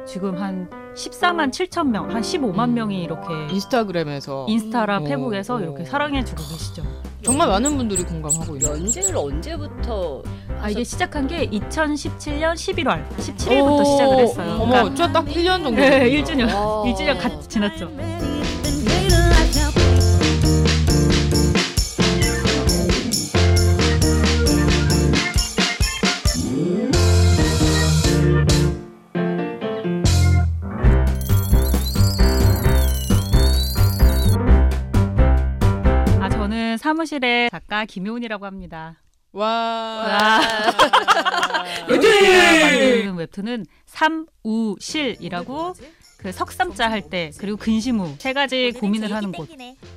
지금 한 14만 7천 명, 한 15만 명이 이렇게 인스타랑 페북에서 이렇게 사랑해주고 계시죠. 정말 많은 분들이 공감하고 있어요. 연재를 언제부터 이게 시작한 게 2017년 11월 17일부터 시작을 했어요. 어머, 딱 1년 정도. 네, 1주년 같이 지났죠. 저는 사무실의 작가 김효은이라고 합니다. 와. 만드는 웹툰은 삼우실이라고 그 석삼자 할 때 그리고 근심우 세 가지 고민을 하는 곳.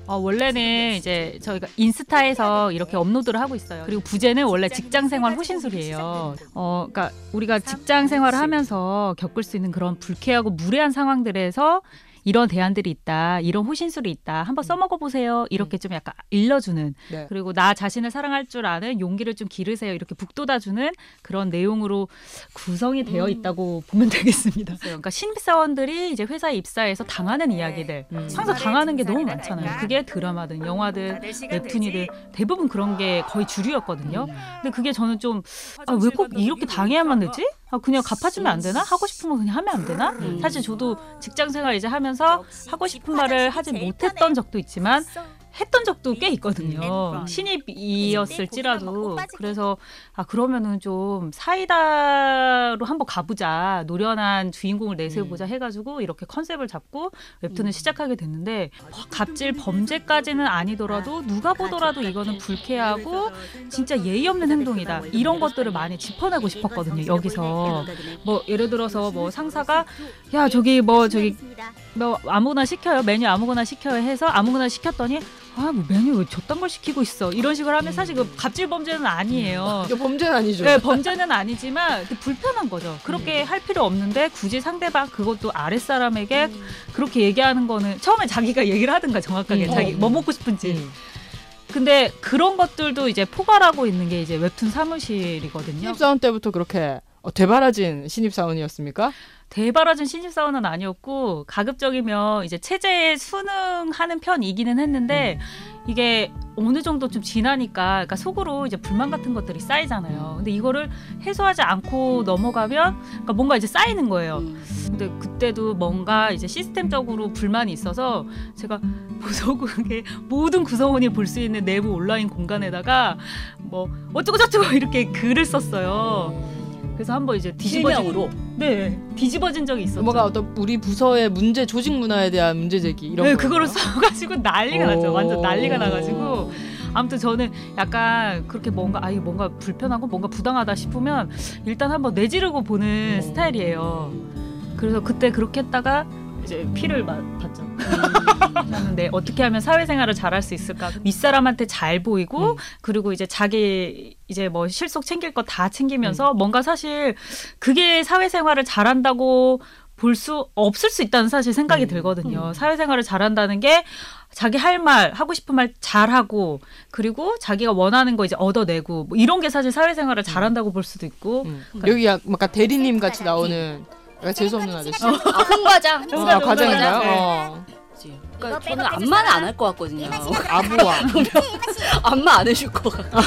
원래는 이제 저희가 인스타에서 이렇게 업로드를 하고 있어요. 그리고 부제는 원래 직장생활 호신술이에요. 그러니까 우리가 직장생활을 하면서 겪을 수 있는 그런 불쾌하고 무례한 상황들에서 이런 대안들이 있다. 이런 호신술이 있다. 한번 써먹어보세요. 이렇게 좀 약간 일러주는. 네. 그리고 나 자신을 사랑할 줄 아는 용기를 좀 기르세요. 이렇게 북돋아주는 그런 내용으로 구성이 되어 있다고 보면 되겠습니다. 그러니까 신입사원들이 이제 회사에 입사해서 당하는 이야기들. 항상 당하는 게 너무 많잖아요. 그게 드라마든 영화든 웹툰이든 대부분 그런 게 거의 주류였거든요. 근데 그게 저는 좀 왜 꼭 이렇게 당해야만 되지? 그냥 갚아주면 안 되나? 하고 싶은 거 그냥 하면 안 되나? 사실 저도 직장생활 이제 하면서 하고 싶은 말을 하지 못했던 적도 있지만 했던 적도 꽤 있거든요. 신입이었을지라도. 그래서 그러면은 좀 사이다로 한번 가보자. 노련한 주인공을 내세워보자 해가지고 이렇게 컨셉을 잡고 웹툰을 시작하게 됐는데 갑질 범죄까지는 아니더라도 누가 보더라도 이거는 불쾌하고 진짜 예의 없는 행동이다. 이런 것들을 많이 짚어내고 싶었거든요. 여기서 뭐 예를 들어서 뭐 상사가 야 저기 뭐 아무거나 시켜요. 메뉴 아무거나 시켜요 해서 아무거나 시켰더니 뭐 메뉴 왜 저딴 걸 시키고 있어 이런 식으로 하면 사실 그 갑질 범죄는 아니에요. 범죄는 아니죠. 네, 범죄는 아니지만 불편한 거죠. 그렇게 할 필요 없는데 굳이 상대방 그것도 아랫사람에게 그렇게 얘기하는 거는 처음에 자기가 얘기를 하든가 정확하게 자기 뭐 먹고 싶은지. 근데 그런 것들도 이제 포괄하고 있는 게 이제 웹툰 사무실이거든요. 신입사원 때부터 그렇게 대바라진 신입사원이었습니까? 대바라진 신입사원은 아니었고 가급적이면 이제 체제에 순응하는 편이기는 했는데 이게 어느 정도 좀 지나니까 그러니까 속으로 이제 불만 같은 것들이 쌓이잖아요. 근데 이거를 해소하지 않고 넘어가면 그러니까 뭔가 이제 쌓이는 거예요. 근데 그때도 뭔가 이제 시스템적으로 불만이 있어서 제가 소국의 모든 구성원이 볼 수 있는 내부 온라인 공간에다가 뭐 어쩌고 저쩌고 이렇게 글을 썼어요. 그래서 한번 이제 뒤집어진 적이 있었죠. 뭐가 어떤 우리 부서의 문제 조직 문화에 대한 문제 제기 이런 거. 그거를 써가지고 난리가 났죠. 완전 난리가 나가지고. 아무튼 저는 약간 그렇게 뭔가 불편하고 뭔가 부당하다 싶으면 일단 한번 내지르고 보는 스타일이에요. 그래서 그때 그렇게 했다가 이제 피를 봤죠. 네, 어떻게 하면 사회생활을 잘할 수 있을까? 윗사람한테 잘 보이고 그리고 이제 자기 이제 뭐 실속 챙길 거 다 챙기면서 뭔가 사실 그게 사회생활을 잘한다고 볼 수 없을 수 있다는 사실 생각이 들거든요. 사회생활을 잘한다는 게 자기 할 말, 하고 싶은 말 잘하고 그리고 자기가 원하는 거 이제 얻어내고 뭐 이런 게 사실 사회생활을 잘한다고 볼 수도 있고 여기 약간 대리님 같이 나오는 재수없는 아저씨. 흥과장. 과장인가요? 그러니까 저는 안마는 안 할 것 같거든요. 아부와 안마 안 해줄 것 같고.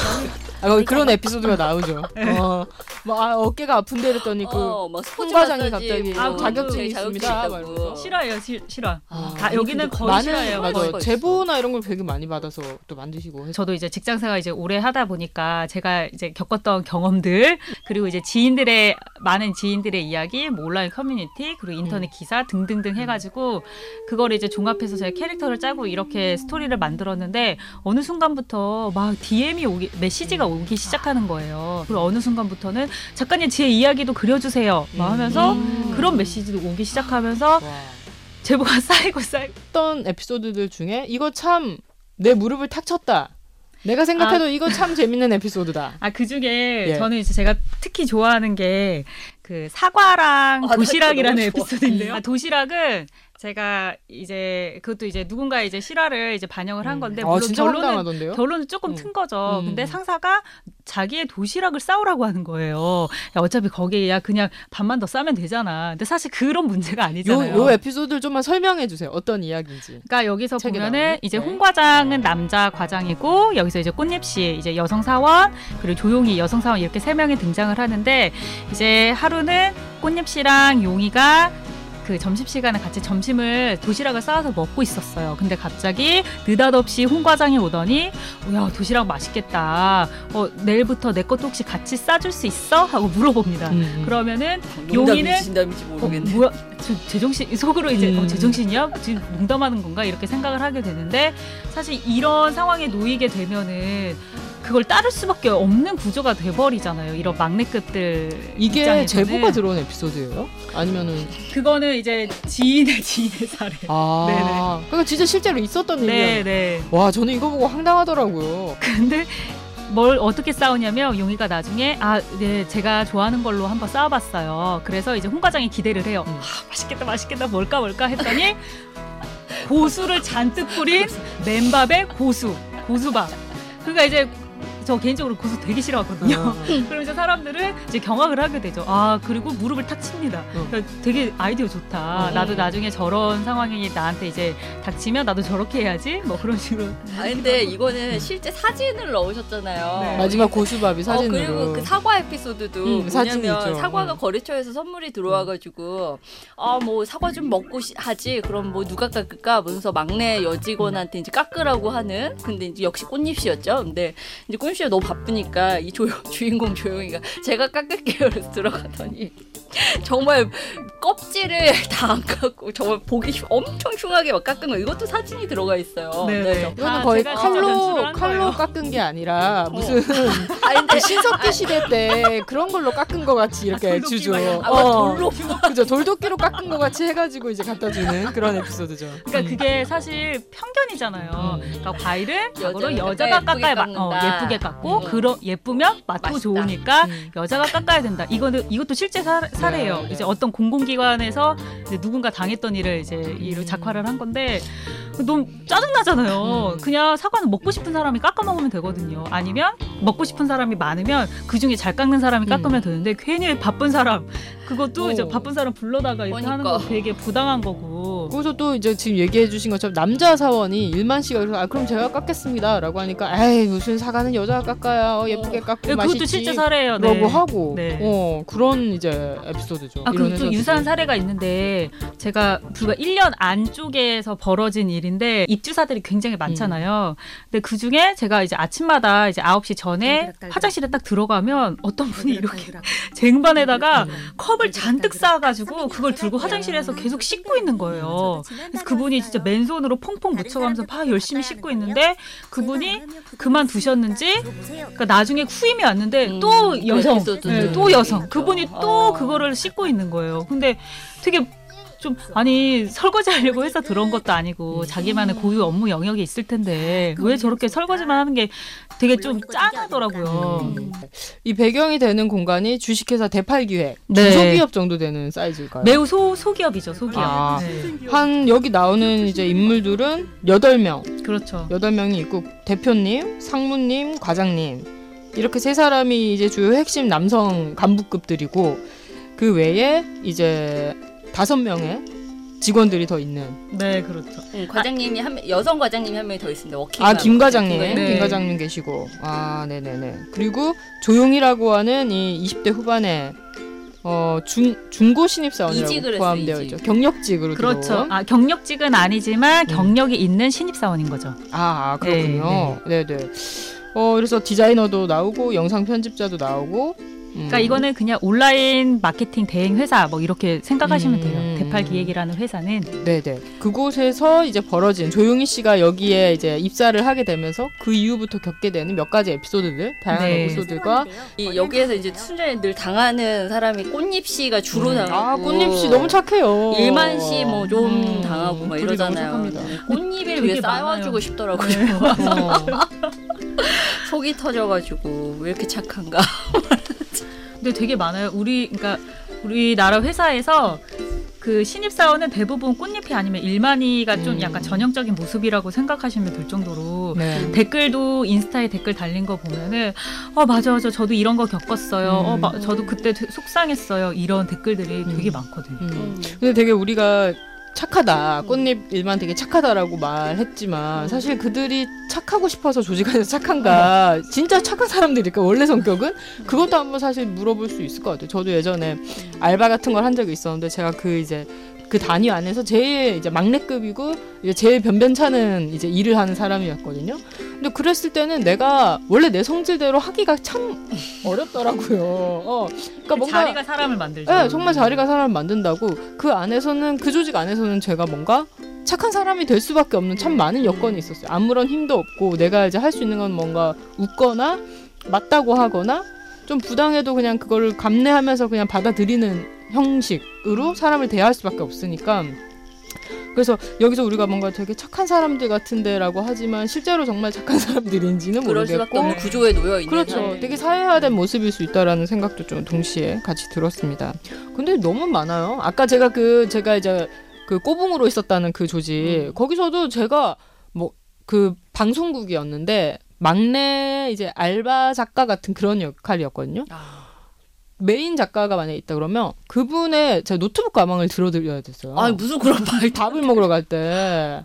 그런 에피소드가 나오죠. 어깨가 아픈데 이랬더니 홍과장이 갑자기 자격증이 있습니다. 싫어요, 싫어. 여기는 거의 싫어요. 맞아요. 제보나 이런 걸 되게 많이 받아서 또 만드시고. 저도 이제 직장생활 이제 오래 하다 보니까 제가 이제 겪었던 경험들 그리고 이제 많은 지인들의 이야기, 뭐 온라인 커뮤니티 그리고 인터넷 기사 등등등 해가지고 그거를 이제 종합해서 제가 캐릭터를 짜고 이렇게 스토리를 만들었는데 어느 순간부터 막 DM이 메시지가 오기 시작하는 거예요. 그리고 어느 순간부터는 작가님 제 이야기도 그려주세요 막 하면서 그런 메시지도 오기 시작하면서 제보가 쌓이고 어떤 에피소드들 중에 이거 참 내 무릎을 탁 쳤다. 내가 생각해도 이거 참 재밌는 에피소드다. 그중에 저는 이제 제가 특히 좋아하는 게 그 사과랑 도시락이라는 에피소드인데요. 도시락은 제가 이제 그것도 이제 누군가의 이제 실화를 이제 반영을 한 건데 아, 물론 진짜 황당하던데요? 결론은 조금 튼 거죠. 음. 근데 상사가 자기의 도시락을 싸우라고 하는 거예요. 야, 어차피 거기에 야 그냥 밥만 더 싸면 되잖아. 근데 사실 그런 문제가 아니잖아요. 요 에피소드를 좀만 설명해 주세요. 어떤 이야기인지. 그러니까 여기서 책에 보면은 나오는? 이제 네. 홍 과장은 남자 과장이고 여기서 이제 꽃잎 씨 이제 여성 사원 그리고 조용히 여성 사원 이렇게 세 명이 등장을 하는데 이제 하루는 꽃잎 씨랑 용이가 그 점심시간에 같이 점심을 도시락을 싸와서 먹고 있었어요. 근데 갑자기 느닷없이 홍 과장이 오더니 야 도시락 맛있겠다. 내일부터 내 것도 혹시 같이 싸줄 수 있어? 하고 물어봅니다. 그러면은 용이는 농담인지 진담인지 모르겠네. 뭐야 제정신 속으로 이제 음. 제정신이야? 지금 농담하는 건가? 이렇게 생각을 하게 되는데 사실 이런 상황에 놓이게 되면은 그걸 따를 수밖에 없는 구조가 돼버리잖아요. 이런 막내급들 이게 입장에서는. 제보가 들어온 에피소드예요? 아니면은 그거는 이제 지인의 사례. 아, 네네. 그러니까 진짜 실제로 있었던 일이에요. 네. 와, 저는 이거 보고 황당하더라고요. 근데 뭘 어떻게 싸우냐면 용이가 나중에 네 제가 좋아하는 걸로 한번 싸워봤어요. 그래서 이제 홍 과장이 기대를 해요. 맛있겠다 뭘까 했더니 고수를 잔뜩 뿌린 맨밥에 고수밥. 그러니까 이제 저 개인적으로 고수 되게 싫어하거든요. 그럼 이제 사람들은 이제 경악을 하게 되죠. 그리고 무릎을 탁 칩니다. 그러니까 되게 아이디어 좋다. 나도 나중에 저런 상황이 나한테 이제 닥치면 나도 저렇게 해야지. 뭐 그런 식으로. 근데 이거는 실제 사진을 넣으셨잖아요. 네. 마지막 고수밥이 사진으로. 그리고 그 사과 에피소드도 사진이 뭐냐면 있죠. 사과가 거래처에서 선물이 들어와가지고 뭐 사과 좀 먹고 하지. 그럼 뭐 누가 깎을까? 면서 막내 여직원한테 이제 깎으라고 하는. 근데 이제 역시 꽃잎씨였죠. 근데 이제 꽃잎씨가 너무 바쁘니까 이 주인공 조용히가 제가 깎을게요. 그래서 들어가더니 정말 껍질을 다 안 깎고 정말 보기 엄청 흉하게 막 깎은 거. 이것도 사진이 들어가 있어요. 네. 이거는 거의 제가 진짜 연출을 한 칼로 거예요. 깎은 게 아니라 무슨 근데 신석기 시대 때 그런 걸로 깎은 거 같이 이렇게 돌도끼 주죠. 막 돌로 그죠. 돌도끼로 깎은 거 같이 해가지고 이제 갖다 주는 그런 에피소드죠. 그러니까 그게 사실 편견이잖아요. 그러니까 과일은 자고로 여자가 여자가 깎아야 깎는다. 예쁘게 깎고 예쁘면 맛도 맛있다. 좋으니까 여자가 깎아야 된다. 이것도 실제 사례예요. 네. 이제 어떤 공공기관에서 이제 누군가 당했던 일을 이제 이로 작화를 한 건데 너무 짜증나잖아요. 그냥 사과는 먹고 싶은 사람이 깎아 먹으면 되거든요. 아니면 먹고 싶은 사람이 많으면 그 중에 잘 깎는 사람이 깎으면 되는데 괜히 바쁜 사람 그것도 이제 바쁜 사람 불러다가 이렇게 하는 거 되게 부당한 거고. 거기서 또 이제 지금 얘기해 주신 것처럼 남자 사원이 일만 씨가 그래서 그럼 제가 깎겠습니다 라고 하니까 에이 무슨 사과는 여자가 깎아야 예쁘게 깎고 네, 맛있지 그것도 실제 사례예요. 라고 하고 네. 그런 이제 에피소드죠. 이런 그리고 또 회사들이. 유사한 사례가 있는데 제가 불과 1년 안쪽에서 벌어진 일인데 입주사들이 굉장히 많잖아요. 근데 그 중에 제가 이제 아침마다 이제 9시 전에 화장실에 딱 들어가면 어떤 분이 이렇게 쟁반에다가 컵을 잔뜩 쌓아가지고 그걸 들고 화장실에서 계속 씻고 있는 거예요. 그래서 그분이 진짜 맨손으로 퐁퐁 묻혀가면서 열심히 씻고 있는데 그분이 그만두셨는지 그러니까 나중에 후임이 왔는데 또 여성, 에피소드도. 또 여성. 그분이 또 그거를 씻고 있는 거예요. 근데 되게 좀 설거지하려고 회사 들어온 것도 아니고 자기만의 고유 업무 영역이 있을 텐데 왜 저렇게 설거지만 하는 게 되게 좀 짠하더라고요. 이 배경이 되는 공간이 주식회사 대팔기획 네. 중소기업 정도 되는 사이즈일까요? 매우 소기업이죠, 소기업. 아. 네. 한 여기 나오는 이제 인물들은 8명, 그렇죠. 8명이 있고 대표님, 상무님, 과장님 이렇게 세 사람이 이제 주요 핵심 남성 간부급들이고 그 외에 이제 5명의 직원들이 더 있는. 네, 그렇죠. 과장님이 여성 과장님이 한 명이 더 있습니다. 워킹. 김 과장님, 네. 김 과장님 계시고, 네네네. 그리고 조용이라고 하는 이 20대 후반의 중고 신입사원이라고 이직을 포함되어 했어요, 있죠. 이직. 경력직으로 그렇죠. 들어온. 경력직은 아니지만 경력이 있는 신입사원인 거죠. 그렇군요. 네네. 그래서 디자이너도 나오고 영상 편집자도 나오고. 그러니까 이거는 그냥 온라인 마케팅 대행 회사 뭐 이렇게 생각하시면 돼요. 대팔 기획이라는 회사는. 네네. 그곳에서 이제 벌어진 조용희 씨가 여기에 이제 입사를 하게 되면서 그 이후부터 겪게 되는 몇 가지 에피소드들, 다양한 네. 에피소드가. 여기에서 이제 순전히 늘 당하는 사람이 꽃잎 씨가 주로 당하고. 꽃잎 씨 너무 착해요. 일만 씨 뭐 좀 당하고 막 둘이 이러잖아요. 너무 착합니다. 꽃잎을 되게 위해 많아요. 싸워주고 싶더라고요. 속이 터져가지고 왜 이렇게 착한가. 근데 되게 많아요. 그러니까 우리나라 회사에서 그 신입사원은 대부분 꽃잎이 아니면 일만이가 좀 약간 전형적인 모습이라고 생각하시면 될 정도로 네. 댓글도 인스타에 댓글 달린 거 보면은 맞아 저도 이런 거 겪었어요. 저도 그때 속상했어요. 이런 댓글들이 되게 많거든요. 근데 되게 우리가 착하다. 꽃잎 일만 되게 착하다라고 말했지만 사실 그들이 착하고 싶어서 조직 안에서 착한가 진짜 착한 사람들일까 원래 성격은? 그것도 한번 사실 물어볼 수 있을 것 같아요. 저도 예전에 알바 같은 걸 한 적이 있었는데 제가 그 단위 안에서 제일 이제 막내급이고 이제 제일 변변찮은 이제 일을 하는 사람이었거든요. 근데 그랬을 때는 내가 원래 내 성질대로 하기가 참 어렵더라고요. 그러니까 뭔가 자리가 사람을 만들죠. 네, 정말 자리가 사람을 만든다고 그 안에서는 그 조직 안에서는 제가 뭔가 착한 사람이 될 수밖에 없는 참 많은 여건이 있었어요. 아무런 힘도 없고 내가 이제 할 수 있는 건 뭔가 웃거나 맞다고 하거나 좀 부당해도 그냥 그거를 감내하면서 그냥 받아들이는 형식으로 사람을 대할 수밖에 없으니까 그래서 여기서 우리가 뭔가 되게 착한 사람들 같은데라고 하지만 실제로 정말 착한 사람들인지는 그럴 수밖에 모르겠고 없는 구조에 놓여 있는. 그렇죠. 되게 사회화된 모습일 수 있다라는 생각도 좀 동시에 같이 들었습니다. 근데 너무 많아요. 아까 제가 이제 그 꼬붕으로 있었다는 그 조직 거기서도 제가 뭐 그 방송국이었는데 막내 이제 알바 작가 같은 그런 역할이었거든요. 메인 작가가 만약에 있다 그러면 그분의 제 노트북 가방을 들어드려야 됐어요. 아니 무슨 그런 말. 밥을 먹으러 갈 때.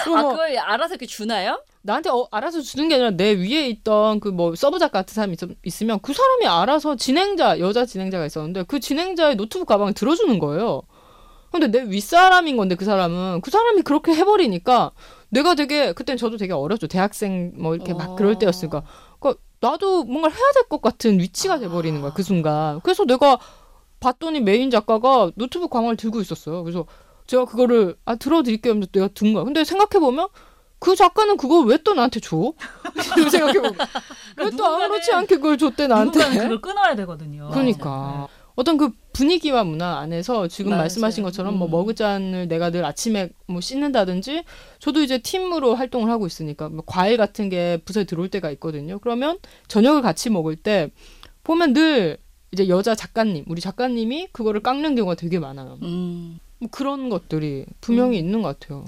그걸 알아서 이렇게 주나요? 나한테 알아서 주는 게 아니라 내 위에 있던 그 뭐 서브 작가 같은 사람이 있으면 그 사람이 알아서 여자 진행자가 있었는데 그 진행자의 노트북 가방을 들어주는 거예요. 근데 내 윗사람인 건데 그 사람이 그렇게 해버리니까 내가 되게 그땐 저도 되게 어렸죠. 대학생 뭐 이렇게 막 그럴 때였으니까 그러니까 나도 뭔가를 해야 될 것 같은 위치가 돼버리는 거야 그 순간. 그래서 내가 봤더니 메인 작가가 노트북 가방을 들고 있었어요. 그래서 제가 그거를 들어드릴게요 하면서 내가 든 거야. 근데 생각해보면 그 작가는 그걸 왜 또 나한테 줘? 생각해보면 왜 또 아무렇지 않게 그걸 줬대 나한테. 누군가는 그걸 끊어야 되거든요. 그러니까 어떤 그 분위기와 문화 안에서 지금 맞아요. 말씀하신 것처럼 뭐 머그잔을 내가 늘 아침에 뭐 씻는다든지 저도 이제 팀으로 활동을 하고 있으니까 뭐 과일 같은 게 부서에 들어올 때가 있거든요. 그러면 저녁을 같이 먹을 때 보면 늘 이제 여자 작가님, 우리 작가님이 그거를 깎는 경우가 되게 많아요. 뭐 그런 것들이 분명히 있는 것 같아요.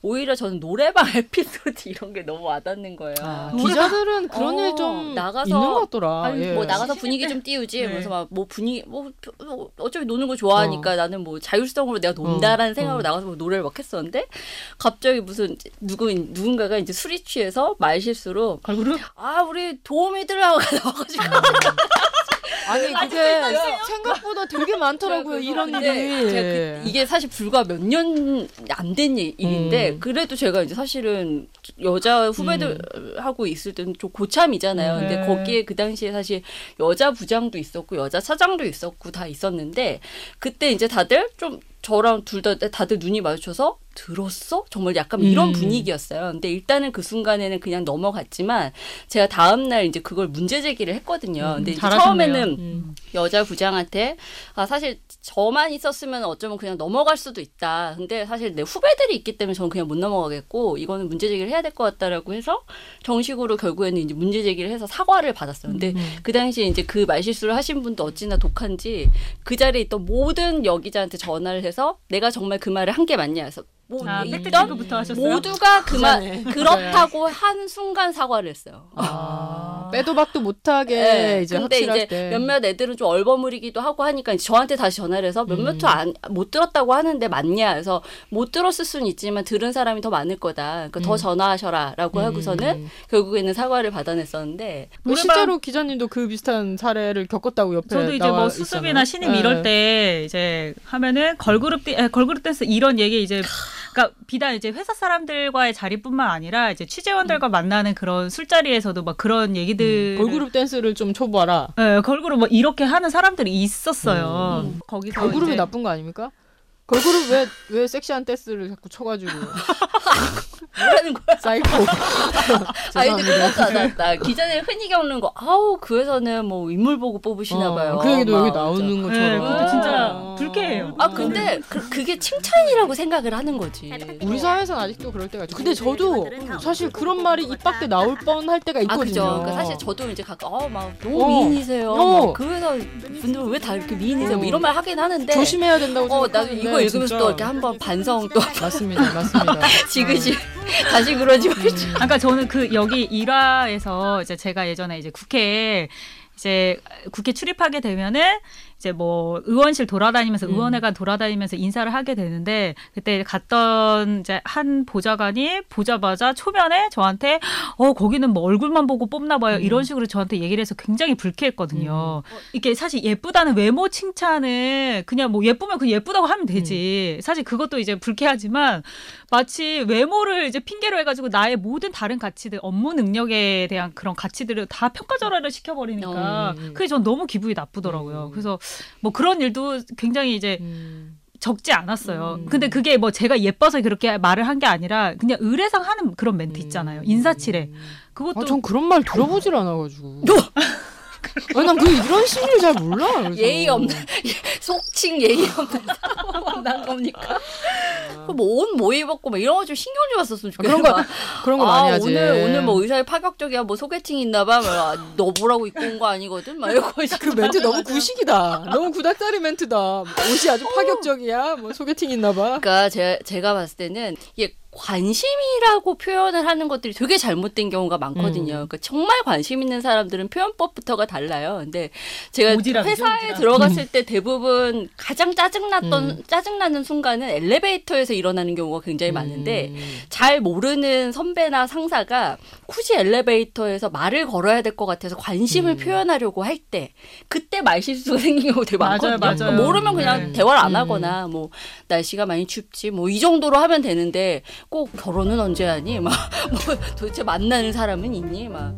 오히려 저는 노래방 에피소드 이런 게 너무 와닿는 거예요. 기자들은 그런 일 좀 나가서 있는 것 같더라. 아니, 예. 뭐 나가서 분위기 좀 띄우지. 네. 그래서 막 뭐 분위기 뭐 어차피 노는 거 좋아하니까 나는 뭐 자율성으로 내가 논다라는 생각으로 나가서 뭐 노래를 막 했었는데 갑자기 무슨 누군가가 이제 술이 취해서 말 실수로 걸그룹? 우리 도우미들하고 나와가지고 아니 그게 생각보다 되게 많더라고요. 이런 일이. 제가 이게 사실 불과 몇 년 안 된 일인데 그래도 제가 이제 사실은 여자 후배들하고 있을 때는 좀 고참이잖아요. 근데 거기에 그 당시에 사실 여자 부장도 있었고 여자 차장도 있었고 다 있었는데 그때 이제 다들 좀 저랑 다들 눈이 마주쳐서 들었어? 정말 약간 이런 분위기였어요. 근데 일단은 그 순간에는 그냥 넘어갔지만 제가 다음날 이제 그걸 문제 제기를 했거든요. 근데 이제 처음에는 여자 부장한테 사실 저만 있었으면 어쩌면 그냥 넘어갈 수도 있다. 근데 사실 내 후배들이 있기 때문에 저는 그냥 못 넘어가겠고 이거는 문제 제기를 해야 될 것 같다라고 해서 정식으로 결국에는 이제 문제 제기를 해서 사과를 받았어요. 근데 그 당시에 이제 그 말실수를 하신 분도 어찌나 독한지 그 자리에 있던 모든 여기자한테 전화를 해서 내가 정말 그 말을 한 게 맞냐 해서 팩트체크부터 하셨어요? 모두가 그렇다고 한 순간 사과를 했어요. 빼도 박도 못하게 네, 이제 근데 확실할 이제 때. 몇몇 애들은 좀 얼버무리기도 하고 하니까 이제 저한테 다시 전화를 해서 몇몇 못 들었다고 하는데 맞냐 해서 못 들었을 수는 있지만 들은 사람이 더 많을 거다. 그러니까 더 전화하셔라라고 하고서는 결국에는 사과를 받아냈었는데 실제로 기자님도 그 비슷한 사례를 겪었다고 옆에 저도 이제 나와 뭐 수습이나 있잖아요. 신입 이럴 때 이제 하면은 걸그룹 댄스 이런 얘기 이제 그러니까 비단 이제 회사 사람들과의 자리뿐만 아니라 이제 취재원들과 만나는 그런 술자리에서도 막 그런 얘기들 걸그룹 댄스를 좀 쳐봐라. 네, 걸그룹 뭐 이렇게 하는 사람들이 있었어요. 거기서 걸그룹이 이제 나쁜 거 아닙니까? 걸그룹 왜 섹시한 댄스를 자꾸 쳐가지고 뭐라는 거야? 사이코. 근데 그것도 알았다. 기자들 흔히 겪는 거. 그 회사는 뭐 인물 보고 뽑으시나 봐요. 그 얘기도 여기 막 나오는 네, 것처럼. 그것도 진짜 불쾌해요. 아 근데 그게 칭찬이라고 생각을 하는 거지. 우리 사회에서는 아직도 그럴 때가 있죠. 근데 저도 사실 그런 말이 입 밖에 나올 뻔할 때가 있거든요. 그죠. 그러니까 사실 저도 이제 가끔 막 너무 어. 미인이세요. 어. 막 그 회사 분들은 왜 다 이렇게 미인이세요? 뭐 이런 말 하긴 하는데. 조심해야 된다고 나 생각하는데 이거 읽으면서 진짜. 또 이렇게 한번 반성 또 맞습니다. 지그시 다시 그러지 말지. 그러니까 저는 여기 일화에서 이제 제가 예전에 이제 국회 출입하게 되면은 이제 뭐 의원실 돌아다니면서 의원회관 돌아다니면서 인사를 하게 되는데 그때 갔던 이제 한 보좌관이 보자마자 초면에 저한테 거기는 뭐 얼굴만 보고 뽑나 봐요 이런 식으로 저한테 얘기를 해서 굉장히 불쾌했거든요. 이게 사실 예쁘다는 외모 칭찬은 그냥 뭐 예쁘면 그냥 예쁘다고 하면 되지. 사실 그것도 이제 불쾌하지만 마치 외모를 이제 핑계로 해가지고 나의 모든 다른 가치들, 업무 능력에 대한 그런 가치들을 다 평가절하를 시켜버리니까 그게 전 너무 기분이 나쁘더라고요. 그래서 뭐 그런 일도 굉장히 이제 적지 않았어요. 근데 그게 뭐 제가 예뻐서 그렇게 말을 한 게 아니라 그냥 의례상 하는 그런 멘트 있잖아요. 인사치레. 그것도 전 그런 말 들어보질 않아가지고. 아니, 난 이런 심리를 잘 몰라. 그래서. 예의 없는 속칭 예의 없는 사람 만난 겁니까? 뭐옷 뭐 입었고 막 이런 거 좀 신경 좀 왔었으면 좋겠어. 그런 거 많이 하지. 오늘 뭐 의사에 파격적이야. 뭐 소개팅 있나봐. 너 뭐라고 입고 온 거 아니거든. 막 이러고 그 멘트 너무 구식이다. 너무 구닥다리 멘트다. 옷이 아주 파격적이야. 뭐 소개팅 있나봐. 그러니까 제가 봤을 때는 이게 관심이라고 표현을 하는 것들이 되게 잘못된 경우가 많거든요. 그러니까 정말 관심 있는 사람들은 표현법부터가 달라요. 근데 제가 회사에 들어갔을 때 대부분 가장 짜증나는 순간은 엘리베이터에서 일어나는 경우가 굉장히 많은데 잘 모르는 선배나 상사가 굳이 엘리베이터에서 말을 걸어야 될 것 같아서 관심을 표현하려고 할 때 그때 말실수가 생긴 경우가 되게 많거든요. 맞아요. 모르면 그냥 대화를 안 하거나 뭐 날씨가 많이 춥지 뭐 이 정도로 하면 되는데 꼭 결혼은 언제 하니? 뭐 도대체 만나는 사람은 있니? 뭐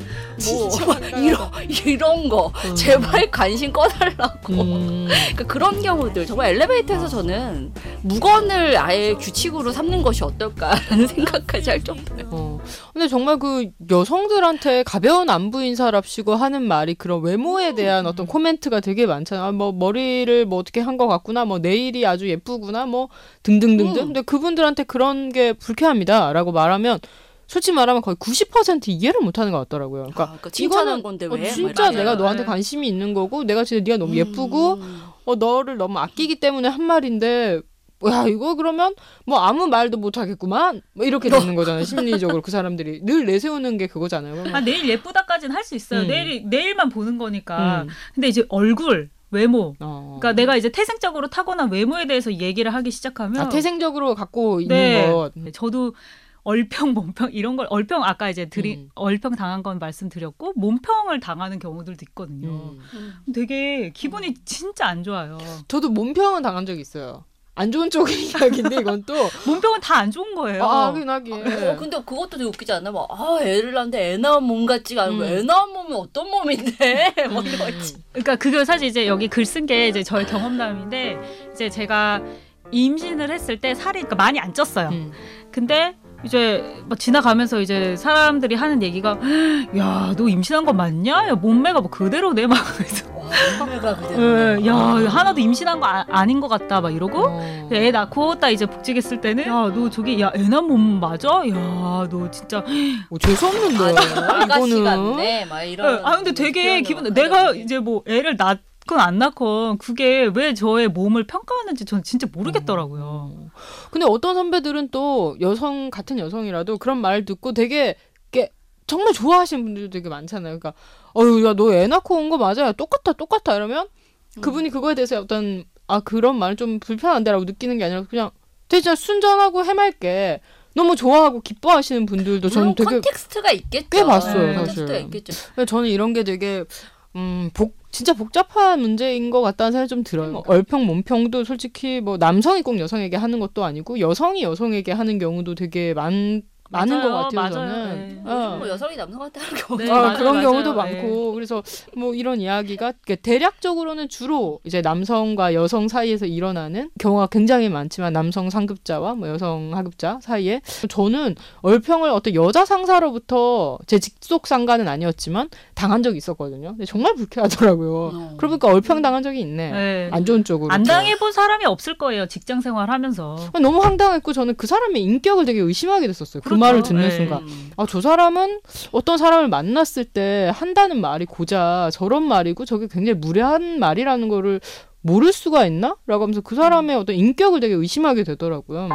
이런 거 제발 관심 꺼달라고. 그러니까 그런 경우들 정말 엘리베이터에서 저는 무건을 아예 규칙으로 삼는 것이 어떨까라는 생각까지 할 정도예요. 근데 정말 그 여성들한테 가벼운 안부 인사랍시고 하는 말이 그런 외모에 대한 어떤 코멘트가 되게 많잖아요. 뭐 머리를 뭐 어떻게 한 것 같구나, 뭐 네일이 아주 예쁘구나, 뭐 등등등등. 근데 그분들한테 그런 게 불쾌합니다라고 말하면 솔직히 말하면 거의 90% 이해를 못하는 것 같더라고요. 그러니까 칭찬한 건데 왜? 진짜 내가 너한테 관심이 있는 거고 내가 진짜 네가 너무 예쁘고 너를 너무 아끼기 때문에 한 말인데 야 이거 그러면 뭐 아무 말도 못 하겠구만 뭐 이렇게 되는 거잖아요. 심리적으로 그 사람들이 늘 내세우는 게 그거잖아요. 내일 예쁘다까지는 할 수 있어요. 내일만 보는 거니까. 근데 이제 얼굴 외모. 그러니까 내가 이제 태생적으로 타고난 외모에 대해서 얘기를 하기 시작하면 태생적으로 갖고 있는 것. 저도 얼평, 몸평 이런 걸 아까 이제 얼평 당한 건 말씀드렸고 몸평을 당하는 경우들도 있거든요. 되게 기분이 진짜 안 좋아요. 저도 몸평은 당한 적이 있어요. 안 좋은 쪽의 이야기인데 이건 또 몸평은 다 안 좋은 거예요. 하긴. 근데 그것도 되게 웃기지 않나? 애를 낳는데 애 낳은 몸 같지가 않고 애 낳은 몸이 어떤 몸인데? 뭐 이러지. 그러니까 그거 사실 이제 여기 글 쓴 게 이제 저의 경험담인데 이제 제가 임신을 했을 때 살이 그러니까 많이 안 쪘어요. 근데 이제 막 지나가면서 이제 사람들이 하는 얘기가 야, 너 임신한 거 맞냐? 야, 몸매가 뭐 그대로네 막 그래서 몸매가 그대로. 야, 하나도 임신한 거 아닌 것 같다 막 이러고 애 낳고 딱 이제 복직했을 때는 야, 너 저기 야, 애 낳은 몸 맞아? 야, 너 진짜 죄송한데 아가씨 같네 막 이런. 근데 되게 기분 내가 이제 뭐 애를 낳건 안 낳건 그게 왜 저의 몸을 평가하는지 저는 진짜 모르겠더라고요. 근데 어떤 선배들은 또 같은 여성이라도 그런 말 듣고 되게 정말 좋아하시는 분들도 되게 많잖아요. 그러니까 야, 너 애 낳고 온 거 맞아? 야, 똑같아 이러면 그분이 그거에 대해서 어떤 그런 말은 좀 불편한데라고 느끼는 게 아니라 그냥 되게 순전하고 해맑게 너무 좋아하고 기뻐하시는 분들도 저는 되게 컨텍스트가 있겠죠. 꽤 봤어요. 사실. 컨텍스트가 있겠죠. 저는 이런 게 되게 진짜 복잡한 문제인 것 같다는 생각이 좀 들어요. 얼평, 몸평도 솔직히 뭐 남성이 꼭 여성에게 하는 것도 아니고 여성이 여성에게 하는 경우도 되게 많은 것 맞아요, 같아요. 맞아요. 저는. 네. 뭐 여성이 남성한테 하는 경우 네, 아, 맞아요, 그런 맞아요. 경우도 네. 많고 그래서 뭐 이런 이야기가 대략적으로는 주로 이제 남성과 여성 사이에서 일어나는 경우가 굉장히 많지만 남성 상급자와 뭐 여성 하급자 사이에 저는 얼평을 어떤 여자 상사로부터 제 직속 상가는 아니었지만 당한 적이 있었거든요. 근데 정말 불쾌하더라고요. 그러고 보니까 얼평 당한 적이 있네. 네. 안 좋은 쪽으로. 안 당해본 사람이 없을 거예요. 직장 생활하면서. 너무 황당했고 저는 그 사람의 인격을 되게 의심하게 됐었어요. 그 그렇죠. 말을 듣는 네. 순간. 아, 저 사람은 어떤 사람을 만났을 때 한다는 말이 고작 저런 말이고 저게 굉장히 무례한 말이라는 거를 모를 수가 있나? 라고 하면서 그 사람의 어떤 인격을 되게 의심하게 되더라고요.